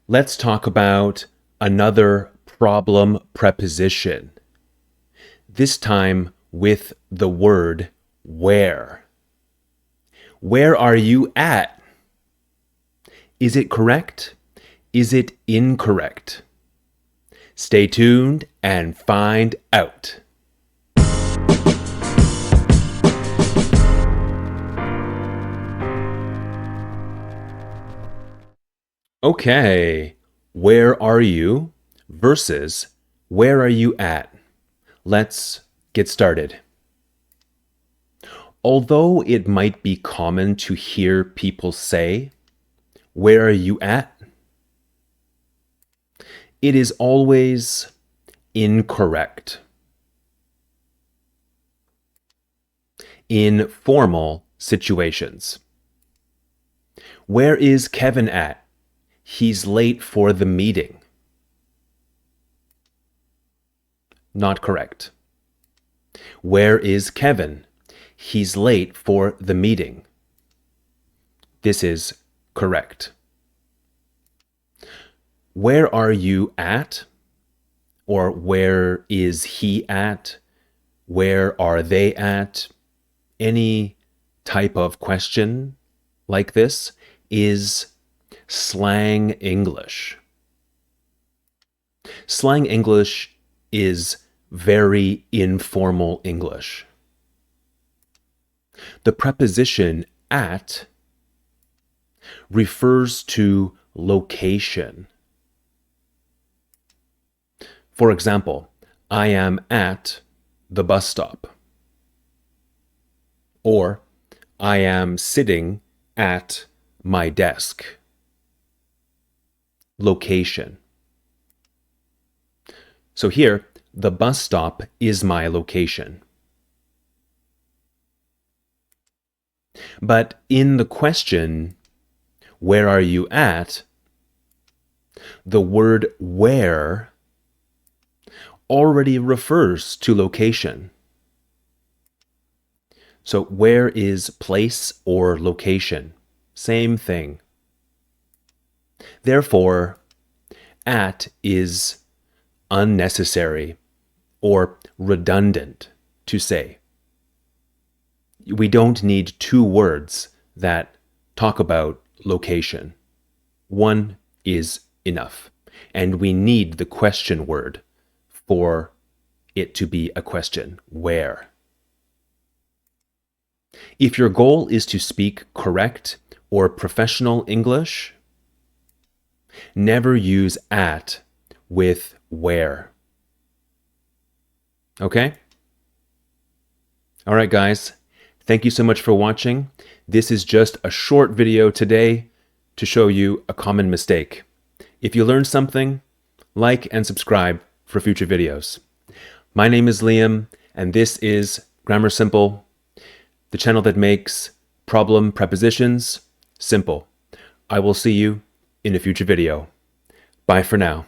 Let's talk about another problem preposition, this time with the word where. Where are you at? Is it correct? Is it incorrect? Stay tuned and find out. Okay, where are you versus where are you at? Let's get started. Although it might be common to hear people say, "Where are you at?" it is always incorrect. In formal situations. Where is Kevin at? He's late for the meeting. Not correct. Where is Kevin? He's late for the meeting. This is correct. Where are you at? Or where is he at? Where are they at? Any type of question like this is slang English. Slang English is very informal English. The preposition at refers to location. For example, I am at the bus stop. Or, I am sitting at my desk. Location. So here, the bus stop is my location. But in the question, where are you at? The word where already refers to location. So where is place or location? Same thing. Therefore, at is unnecessary or redundant to say. We don't need two words that talk about location. One is enough, and we need the question word for it to be a question. Where? If your goal is to speak correct or professional English, never use at with where. Okay? All right, guys. Thank you so much for watching. This is just a short video today to show you a common mistake. If you learned something, like and subscribe for future videos. My name is Liam, and this is Grammar Simple, the channel that makes problem prepositions simple. I will see you in a future video. Bye for now.